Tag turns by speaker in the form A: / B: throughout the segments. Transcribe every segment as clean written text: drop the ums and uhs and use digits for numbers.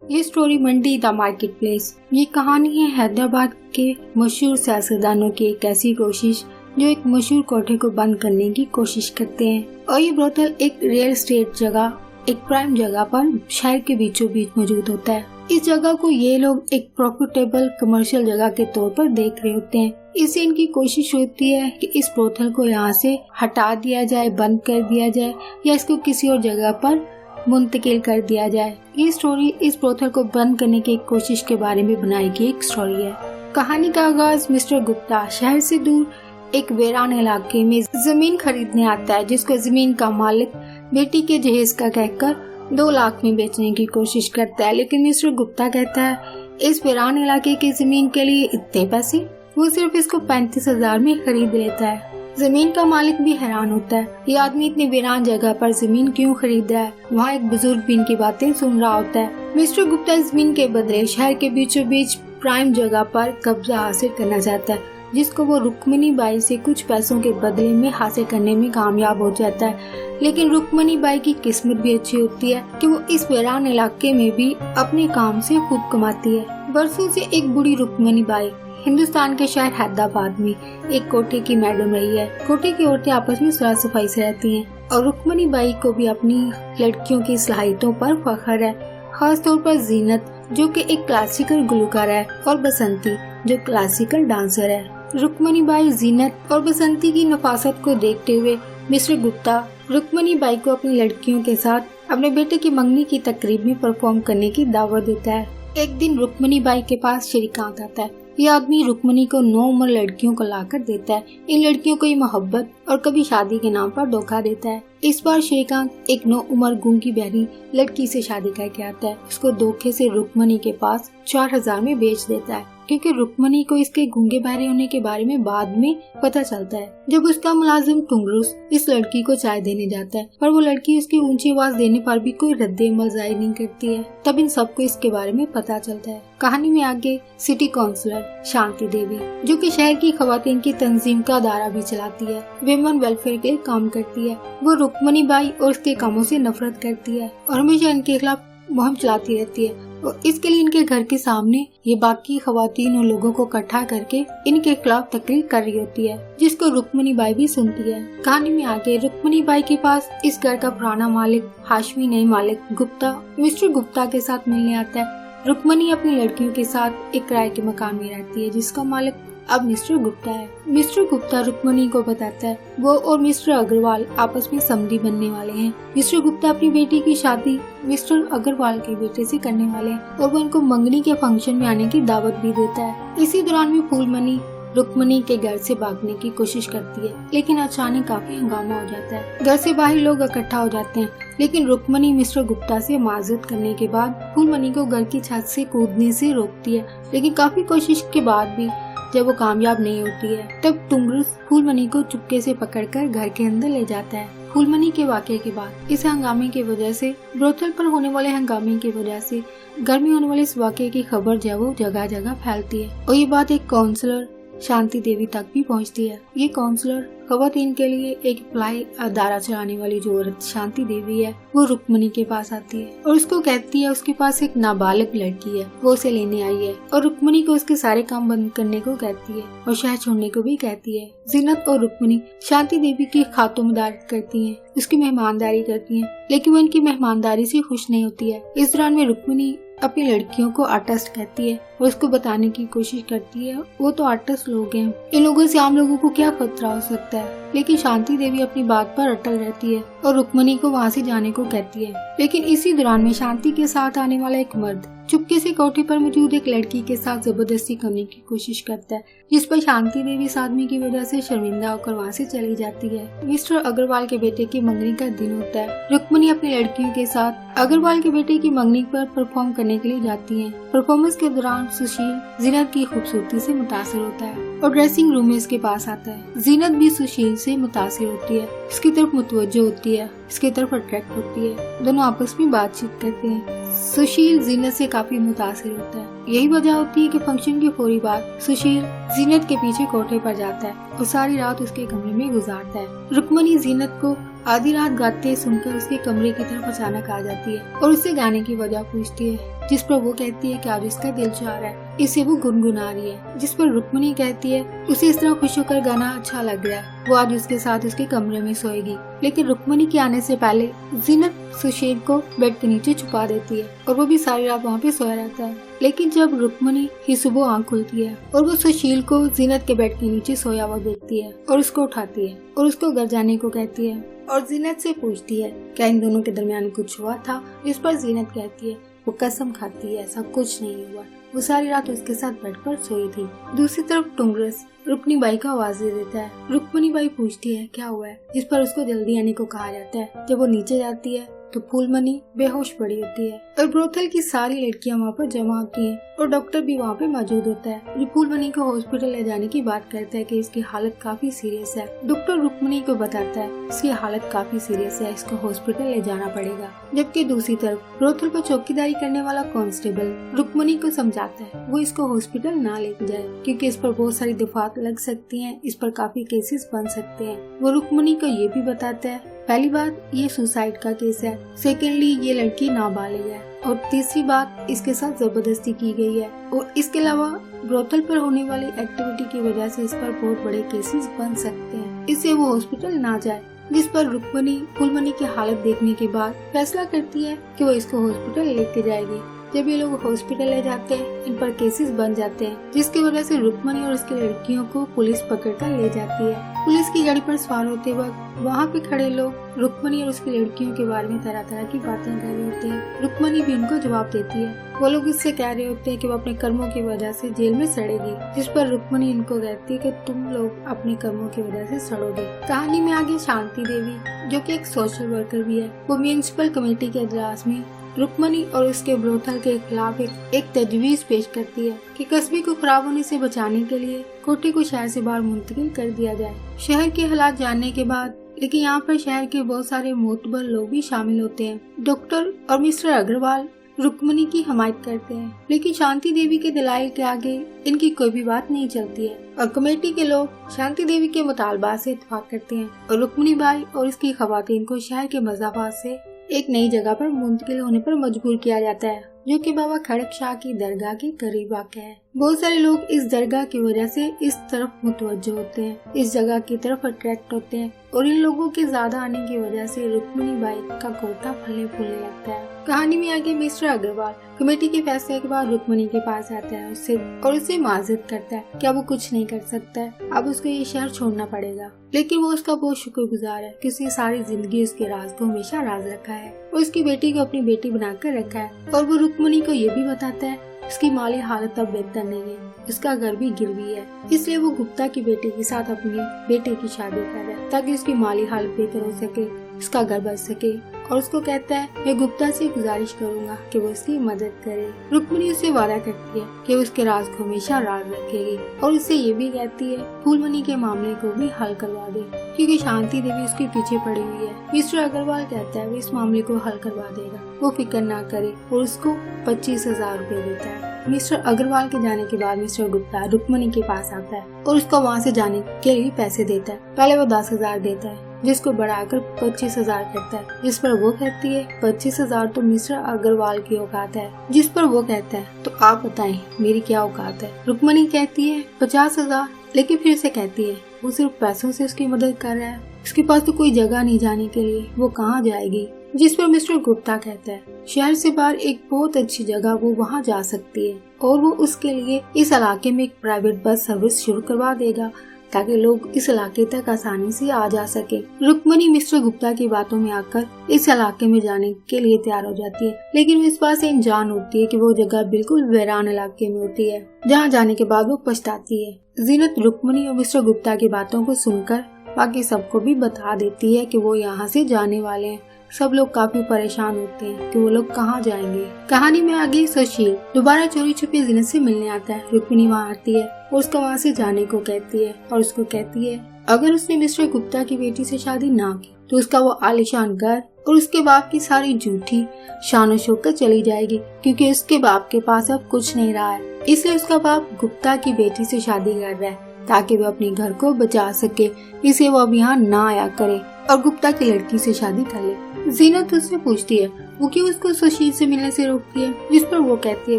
A: ये story Mandi the market place. ये कहानी है हैदराबाद के मशहूर सियासतदानों की एक ऐसी कोशिश जो एक मशहूर कोठे को बंद करने की कोशिश करते हैं। और ये ब्रोथल एक रियल एस्टेट जगह, एक प्राइम जगह पर शहर के बीचों बीच मौजूद होता है। इस जगह को ये लोग एक प्रॉफिटेबल कमर्शियल जगह के तौर पर देख रहे होते हैं। इससे इनकी कोशिश होती है कि इस ब्रोथल को यहाँ से हटा दिया जाए, बंद कर दिया जाए या इसको किसी और जगह पर मुंतकिल कर दिया जाए। ये स्टोरी इस ब्रोथल को बंद करने की कोशिश के बारे में बनाई गई एक स्टोरी है। कहानी का आगाज मिस्टर गुप्ता शहर से दूर एक वीरान इलाके में जमीन खरीदने आता है, जिसको जमीन का मालिक बेटी के जहेज का कहकर 2 लाख में बेचने की कोशिश करता है। लेकिन मिस्टर गुप्ता कहता है इस वीरान इलाके की जमीन के लिए इतने पैसे, वो सिर्फ इसको 35,000 में खरीद लेता है। जमीन का मालिक भी हैरान होता है, ये आदमी इतनी वीरान जगह पर जमीन क्यों खरीद रहा है। वहाँ एक बुजुर्ग भी इनकी बातें सुन रहा होता है। मिस्टर गुप्ता जमीन के बदले शहर के बीचों बीच प्राइम जगह पर कब्जा हासिल करना चाहता है, जिसको वो रुक्मणी बाई से कुछ पैसों के बदले में हासिल करने में कामयाब हो जाता है। लेकिन रुक्मणी बाई की किस्मत भी अच्छी होती है कि वो इस वीरान इलाके में भी अपने काम से खूब कमाती है। बरसों से एक बूढ़ी रुक्मणी बाई हिंदुस्तान के शहर हैदराबाद में एक कोठे की मैडम रही है। कोठे की औरतें आपस में साफ सफाई से रहती हैं और रुक्मणी बाई को भी अपनी लड़कियों की सलाहियतों पर फख्र है, खास तौर पर जीनत जो कि एक क्लासिकल गुलकार है और बसंती जो क्लासिकल डांसर है। रुक्मणी बाई, जीनत और बसंती की नफासत को देखते हुए मिस्टर गुप्ता रुक्मणी बाई को अपनी लड़कियों के साथ अपने बेटे की मंगनी की तकरीब में परफॉर्म करने की दावत देता है। एक दिन रुक्मणी बाई के पास श्रीकांत आता है। ये आदमी रुक्मणी को 9 उम्र लड़कियों को लाकर देता है। इन लड़कियों को ये मोहब्बत और कभी शादी के नाम पर धोखा देता है। इस बार श्रीकांत एक 9 उम्र गूंगी बहरी लड़की से शादी करके आता है। उसको धोखे से रुक्मणी के पास 4,000 में बेच देता है, क्योंकि रुक्मणी को इसके गूंगे बहरे होने के बारे में बाद में पता चलता है। जब उसका मुलाजिम टुंगरूस इस लड़की को चाय देने जाता है, पर वो लड़की उसकी ऊंची आवाज देने पर भी कोई रद्दे अमल जाहिर नहीं करती है। तब इन सबको इसके बारे में पता चलता है। कहानी में आगे सिटी काउंसलर शांति देवी, जो कि शहर की खवातीन की तंजीम का अदारा भी चलाती है, विमेन वेलफेयर के लिए काम करती है। वो रुक्मणी बाई और उसके कामों से नफरत करती है और हमेशा इनके खिलाफ मुहिम चलाती रहती है। और इसके लिए इनके घर के सामने ये बाकी खवातीन और लोगों को इकट्ठा करके इनके खिलाफ तकरीर कर रही होती है, जिसको रुक्मणी बाई भी सुनती है। कहानी में आगे रुक्मणी बाई के पास इस घर का पुराना मालिक हाशमी नहीं मालिक गुप्ता मिस्टर गुप्ता के साथ मिलने आता है। रुक्मणी अपनी लड़कियों के साथ एक किराए के मकान में रहती है, जिसका मालिक अब मिस्टर गुप्ता है। मिस्टर गुप्ता रुक्मणी को बताता है वो और मिस्टर अग्रवाल आपस में समधी बनने वाले हैं। मिस्टर गुप्ता अपनी बेटी की शादी मिस्टर अग्रवाल के बेटे से करने वाले हैं और वो उनको मंगनी के फंक्शन में आने की दावत भी देता है। इसी दौरान में फूलमणि रुक्मणी के घर से भागने की कोशिश करती है, लेकिन अचानक काफी हंगामा हो जाता है। घर से बाहर लोग इकट्ठा हो जाते हैं, लेकिन रुक्मणी मिस्टर गुप्ता से माजरत करने के बाद फूलमणि को घर की छत से कूदने से रोकती है। लेकिन काफी कोशिश के बाद भी जब वो कामयाब नहीं होती है, तब टुंगरूस फूलमणि को चुपके से पकड़कर घर के अंदर ले जाता है। फूलमणि के वाकये के बाद इस हंगामे की वजह से, ब्रोथल पर होने वाले हंगामे की वजह से घर में होने वाले इस वाकये की खबर जो वो जगह जगह फैलती है और ये बात एक काउंसलर शांति देवी तक भी पहुंचती है। ये काउंसलर खवातीन के लिए एक अप्लाई अदारा चलाने वाली जो औरत शांति देवी है, वो रुक्मणी के पास आती है और उसको कहती है उसके पास एक नाबालिग लड़की है, वो उसे लेने आई है और रुक्मणी को उसके सारे काम बंद करने को कहती है और शहर छोड़ने को भी कहती है। जीनत और रुक्मणी शांति देवी की खातरदारी करती हैं, उसकी मेहमानदारी करती हैं, लेकिन वो इनकी मेहमानदारी से खुश नहीं होती है। इस दौरान में रुक्मणी अपनी लड़कियों को आर्टिस्ट कहती है और उसको बताने की कोशिश करती है वो तो आर्टिस्ट लोग हैं, इन लोगों से आम लोगों को क्या खतरा हो सकता है। लेकिन शांति देवी अपनी बात पर अटल रहती है और रुक्मणी को वहाँ से जाने को कहती है। लेकिन इसी दौरान में शांति के साथ आने वाला एक मर्द चुपके से कोठे पर मौजूद एक लड़की के साथ जबरदस्ती करने की कोशिश करता है, जिस पर शांति देवी इस आदमी की वजह से शर्मिंदा होकर वहाँ से चली जाती है। मिस्टर अग्रवाल के बेटे की मंगनी का दिन होता है। रुक्मणी अपनी लड़कियों के साथ अग्रवाल के बेटे की मंगनी पर परफॉर्म करने के लिए जाती है। परफॉर्मेंस के दौरान सुशील जीनत की खूबसूरती से मुतासिर होता है और ड्रेसिंग रूम में इसके पास आता है। जीनत भी सुशील से मुतासिर होती है, इसकी तरफ मुतवज्जो होती है, इसकी तरफ अट्रैक्ट होती है। दोनों आपस में बातचीत करते हैं। सुशील जीनत से काफी मुतासिर होता है। यही वजह होती है कि फंक्शन के फौरी बाद सुशील जीनत के पीछे कोठे पर जाता है और सारी रात उसके कमरे में गुजारता है। रुक्मणी जीनत को आधी रात गाते सुनकर उसके कमरे की तरफ अचानक आ जाती है और उससे गाने की वजह पूछती है। जिस पर वो कहती है कि आज उसका दिल चाह रहा है। इसे वो गुनगुना रही है, जिस पर रुक्मणी कहती है उसे इस तरह खुश होकर गाना अच्छा लग रहा है, वो आज उसके साथ उसके कमरे में सोएगी। लेकिन रुक्मणी के आने से पहले जीनत सुशील को बेड के नीचे छुपा देती है और वो भी सारी रात वहाँ पे सोया रहता है। लेकिन जब रुक्मणी की सुबह आँख खुलती है और वो सुशील को जीनत के बेड के नीचे सोया हुआ देखती है और उसको उठाती है और उसको घर जाने को कहती है और जीनत से पूछती है क्या इन दोनों के दरमियान कुछ हुआ था, जिस पर जीनत कहती है वो कसम खाती है ऐसा कुछ नहीं हुआ, वो सारी रात उसके साथ बेड पर सोई थी। दूसरी तरफ टुंगरस रुक्मणी बाई को आवाज दे देता है। रुक्मणी बाई पूछती है क्या हुआ है, जिस पर उसको जल्दी आने को कहा जाता है। जब वो नीचे जाती है तो फूलमणि बेहोश पड़ी होती है और ब्रोथल की सारी लड़कियां वहाँ पर जमा होती हैं और डॉक्टर भी वहाँ पे मौजूद होता है, जो फूलमणि को हॉस्पिटल ले जाने की बात करता है कि इसकी हालत काफी सीरियस है। डॉक्टर रुक्मणी को बताता है इसकी हालत काफी सीरियस है, इसको हॉस्पिटल ले जाना पड़ेगा। जबकि दूसरी तरफ ब्रोथल पर चौकीदारी करने वाला कांस्टेबल रुक्मणी को समझाता है वो इसको हॉस्पिटल ना लेके जाए क्योंकि इस पर बहुत सारी दफात लग सकती हैं, इस पर काफी केसेस बन सकते हैं। वो रुक्मणी को ये भी बताता है पहली बात ये सुसाइड का केस है, सेकेंडली ये लड़की नाबालिग है और तीसरी बात इसके साथ जबरदस्ती की गई है और इसके अलावा ब्रोथल पर होने वाली एक्टिविटी की वजह से इस पर बहुत बड़े केसेस बन सकते हैं, इससे वो हॉस्पिटल ना जाए। जिस पर रुक्मणी फूलमणि की हालत देखने के बाद फैसला करती है कि वो इसको हॉस्पिटल लेके जाएगी। जब ये लोग हॉस्पिटल ले जाते हैं इन पर केसेस बन जाते हैं, जिसकी वजह से रुक्मणी और उसकी लड़कियों को पुलिस पकड़कर ले जाती है। पुलिस की गाड़ी पर सवार होते वक्त वहाँ पे खड़े लोग रुक्मणी और उसकी लड़कियों के बारे में तरह तरह की बातें कर रहे होते हैं। रुक्मणी भी उनको जवाब देती है। वो लोग इससे कह रहे होते हैं कि वो अपने कर्मों की वजह से जेल में सड़ेगी, जिस पर रुक्मणी इनको कहती है कि तुम लोग अपने कर्मों की वजह से सड़ोगे। कहानी में आगे शांति देवी जो कि एक सोशल वर्कर भी है, वो म्यूनिसिपल कमेटी के इजलास में रुक्मणी और उसके ब्रोथल के खिलाफ एक तजवीज पेश करती है कि कस्बे को खराब होने से बचाने के लिए कोठे को शहर से बाहर मुंतकिल कर दिया जाए। शहर के हालात जानने के बाद लेकिन यहाँ पर शहर के बहुत सारे मोतबर लोग भी शामिल होते हैं। डॉक्टर और मिस्टर अग्रवाल रुक्मणी की हमायत करते हैं, लेकिन शांति देवी के दलाइल के आगे इनकी कोई भी बात नहीं चलती है और कमेटी के लोग शांति देवी के मुतालबा से इत्तेफाक करते हैं और रुक्मणी बाई और इसकी खवातीन को शहर के मज़ाफात से एक नई जगह पर मुंतकिल होने पर मजबूर किया जाता है, जो कि बाबा खड़क शाह की दरगाह के करीब वाक़ है। बहुत सारे लोग इस दरगाह की वजह से इस तरफ मुतवज्जो होते हैं, इस जगह की तरफ अट्रैक्ट होते हैं और इन लोगों के ज्यादा आने की वजह से रुक्मणी बाई का कोटा फलने फूलने लगता है। कहानी में आगे मिस्टर अग्रवाल कमेटी के फैसले के बाद रुक्मणी के पास आता है उससे माजरत करता है कि अब वो कुछ नहीं कर सकता है, अब उसको ये शहर छोड़ना पड़ेगा। लेकिन वो उसका बहुत शुक्रगुजार है कि उसकी सारी जिंदगी उसके राज को हमेशा राज रखा है और उसकी बेटी को अपनी बेटी बनाकर रखा है। और वो रुक्मणी को ये भी बताता है उसकी माली हालत अब बेहतर नहीं है, उसका घर भी गिरवी है, इसलिए वो गुप्ता की बेटी के साथ अपनी बेटे की शादी कर रहा है ताकि उसकी माली हालत बेहतर हो सके, उसका घर बच सके। और उसको कहता है मैं गुप्ता से गुजारिश करूंगा कि वो उसकी मदद करे। रुक्मणी उससे वादा करती है कि वो उसके राज को हमेशा राज रखेगी और उससे ये भी कहती है फूलमणि के मामले को भी हल करवा दे क्योंकि शांति देवी उसके पीछे पड़ी हुई है। मिस्टर अग्रवाल कहता है वो इस मामले को हल करवा देगा, वो फिक्र ना करे और उसको 25,000 रुपए देता है। मिस्टर अग्रवाल के जाने के बाद मिस्टर गुप्ता रुक्मणी के पास आता है और उसको वहाँ से जाने के लिए पैसे देता है। पहले वो 10,000 देता है जिसको बढ़ाकर 25,000 करता है, जिस पर वो कहती है 25,000 तो मिस्टर अग्रवाल की औकात है। जिस पर वो कहता है तो आप बताएं मेरी क्या औकात है। रुक्मणी कहती है 50,000, लेकिन फिर से कहती है वो सिर्फ पैसों से उसकी मदद कर रहा है, उसके पास तो कोई जगह नहीं जाने के लिए, वो कहाँ जाएगी। जिस पर मिस्टर गुप्ता कहता है शहर से बाहर एक बहुत अच्छी जगह वो वहाँ जा सकती है और वो उसके लिए इस इलाके में एक प्राइवेट बस सर्विस शुरू करवा देगा ताकि लोग इस इलाके तक आसानी से आ जा सके। रुक्मणी मिस्टर गुप्ता की बातों में आकर इस इलाके में जाने के लिए तैयार हो जाती है, लेकिन वो इस बात से अनजान होती है कि वो जगह बिल्कुल वीरान इलाके में होती है जहाँ जाने के बाद वो पछताती है। जीनत रुक्मणी और मिस्टर गुप्ता की बातों को सुनकर बाकी सबको भी बता देती है कि वो यहाँ से जाने वाले हैं। सब लोग काफी परेशान होते हैं कि वो लोग कहाँ जाएंगे। कहानी में आगे सुशील दोबारा चोरी छुपे जीनत से मिलने आता है। रुक्मणी वहाँ आती है और उसका वहाँ से जाने को कहती है और उसको कहती है अगर उसने मिस्टर गुप्ता की बेटी से शादी ना की तो उसका वो आलीशान घर और उसके बाप की सारी झूठी शान शौकत चली जाएगी क्योंकि उसके बाप के पास अब कुछ नहीं रहा है। इसलिए उसका बाप गुप्ता की बेटी से शादी कर रहा है ताकि वो अपने घर को बचा सके, इसे वो अब यहाँ ना आया करे और गुप्ता की लड़की से शादी कर ले। जीनत उससे पूछती है वो क्यों उसको सुशील से मिलने से रोकती है, जिस पर वो कहती है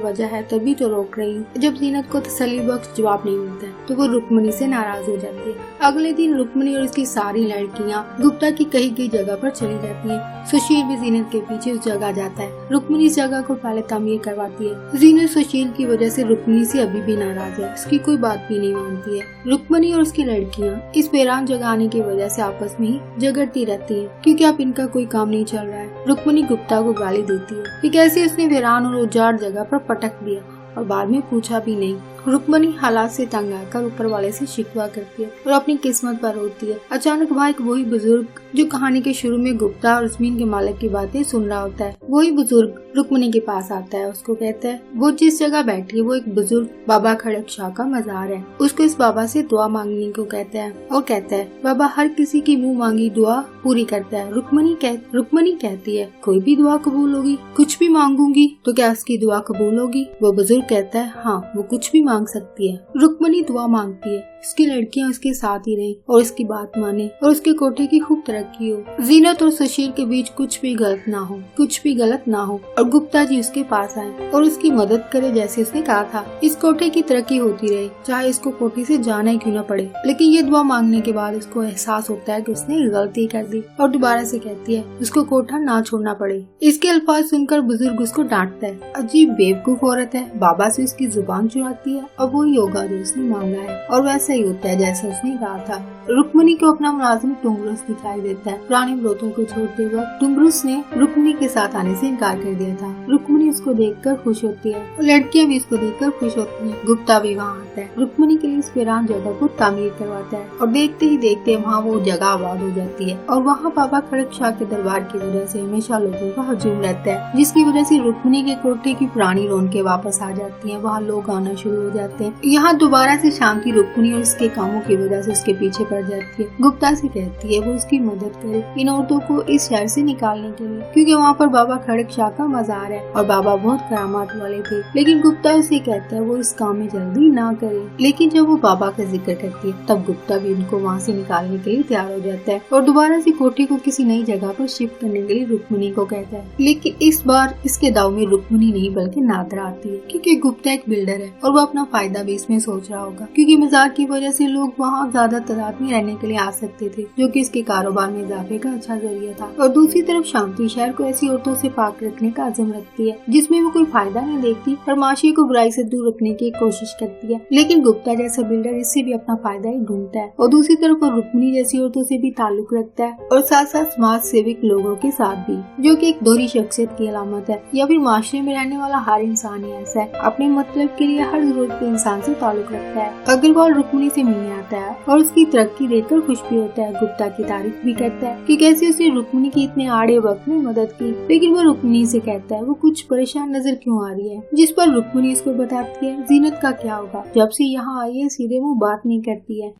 A: वजह है तभी तो रोक रही हूँ। जब जीनत को तसल्ली बख्श जवाब नहीं मिलता है तो वो रुक्मणी से नाराज हो जाती है। अगले दिन रुक्मणी और उसकी सारी लड़कियाँ गुप्ता की कही गई जगह पर चली जाती है। सुशील भी जीनत के पीछे उस जगह जाता है। रुक्मणी इस जगह को पहले तामीर करवाती है। जीनत सुशील की वजह से रुक्मणी से अभी भी नाराज है, उसकी कोई बात भी नहीं मानती है। रुक्मणी और उसकी लड़कियाँ इस वीरान जगह आने की वजह से आपस में ही झगड़ती रहती है क्योंकि अब इनका कोई काम नहीं चल रहा है। रुक्मणी गुप्ता को गाली देती है कि कैसे उसने वीरान और उजाड़ जगह पर पटक दिया और बाद में पूछा भी नहीं। रुक्मणी हालात से तंग आकर ऊपर वाले से शिकवा करती है और अपनी किस्मत पर रोती है। अचानक वहाँ एक वही बुजुर्ग जो कहानी के शुरू में गुप्ता और जमीन के मालिक की बातें सुन रहा होता है, वही बुजुर्ग रुक्मणी के पास आता है। उसको कहता है वो जिस जगह बैठी है वो एक बुजुर्ग बाबा खड़क शाह का मजार है। उसको इस बाबा से दुआ मांगने को कहता है और कहता है बाबा हर किसी की मुँह मांगी दुआ पूरी करता है। रुक्मणी कहती है कोई भी दुआ कबूल होगी, कुछ भी मांगूंगी तो क्या उसकी दुआ कबूल होगी? वो बुजुर्ग कहता है हाँ, वो कुछ भी मांग सकती है। रुक्मणी दुआ मांगती है उसकी लड़कियां उसके साथ ही रहे और उसकी बात माने और उसके कोठे की खूब तरक्की हो। जीनत और सुशील के बीच कुछ भी गलत ना हो और गुप्ता जी उसके पास आए और उसकी मदद करे जैसे उसने कहा था। इस कोठे की तरक्की होती रहे चाहे इसको कोठे से जाना ही क्यों न पड़े। लेकिन ये दुआ मांगने के बाद उसको एहसास होता है कि उसने गलती कर दी और दोबारा से कहती है उसको कोठा ना छोड़ना पड़े। इसके अल्फाज सुनकर बुजुर्ग उसको डांटता है। अजीब बेवकूफ औरत है, बाबा से उसकी जुबान चुराती है और वो योगा जो उसने मांगा है और वैसे ही होता है जैसे उसने कहा था। रुक्मणी को अपना मुलाजिम टुंगरुस दिखाई देता है। पुराने व्रतों को छोड़ते वक्त टुंगरुस ने रुक्मणी के साथ आने से इनकार कर दिया था। रुक्मणी उसको देखकर खुश होती है और लड़कियां भी उसको देखकर खुश होती हैं। गुप्ता भी वहाँ आता है, रुक्मणी के लिए इस वीरान जगह को तामीर करवाता है और देखते ही देखते वहाँ वो जगह आबाद हो जाती है और वहाँ बाबा खड़क शाह के दरबार की वजह से हमेशा लोगों का हजूम रहता है, जिसकी वजह से रुक्मणी के कोठे की पुरानी रौनकें वापस आ जाती है। वहाँ लोग आना शुरू हो जाते हैं। यहाँ दोबारा से शांति रुक्मणी और उसके कामों की वजह से उसके पीछे पड़ जाती है। गुप्ता से कहती है वो उसकी मदद करे इन औरतों को इस शहर से निकालने के लिए, क्योंकि वहाँ पर बाबा खड़क शाह का मजार है और बाबा बहुत करामात वाले थे। लेकिन गुप्ता उसे कहता है वो इस काम में जल्दी ना करे। लेकिन जब वो बाबा का जिक्र करती है तब गुप्ता भी उनको वहाँ से निकालने के लिए तैयार हो जाता है और दोबारा से कोठे को किसी नई जगह पर शिफ्ट करने के लिए रुक्मणी को कहता है। लेकिन इस बार इसके दाव में रुक्मणी नहीं बल्कि नादरा आती है, क्योंकि गुप्ता एक बिल्डर है और वो अपना फायदा भी इसमें सोच रहा होगा, क्योंकि मजार की वजह से लोग वहाँ ज्यादा तादाद में रहने के लिए आ सकते थे, जो कि इसके कारोबार में इजाफे का अच्छा जरिया था। और दूसरी तरफ शांति शहर को ऐसी औरतों से पाक रखने का अज़म रखती है जिसमें वो कोई फायदा नहीं देखती और माशी को बुराई से दूर रखने की कोशिश करती है। लेकिन गुप्ता जैसा बिल्डर इससे भी अपना फायदा ही ढूंढता है और दूसरी तरफ वो रुक्मणी जैसी औरतों से भी ताल्लुक रखता है और साथ साथ समाज सेविक लोगों के साथ भी, जो कि एक दोहरी शख्सियत की अलामत है। या फिर माशरे में रहने वाला हर इंसान ही ऐसा है, अपने मतलब के लिए हर जरूरत के इंसान से ताल्लुक रखता है। अग्रवाल रुक्मणी से मिलने आता है और उसकी तरक्की देखकर खुश भी होता है। गुप्ता की तारीफ भी करता है कि कैसे उसने रुक्मणी की इतने आड़े वक्त में मदद की। लेकिन वो रुक्मणी से कहता है वो कुछ परेशान नजर क्यों आ रही है, जिस पर रुक्मणी इसको बताती है जीनत का क्या होगा, जब से यहाँ आई है सीधे मुँह बात नहीं करती है।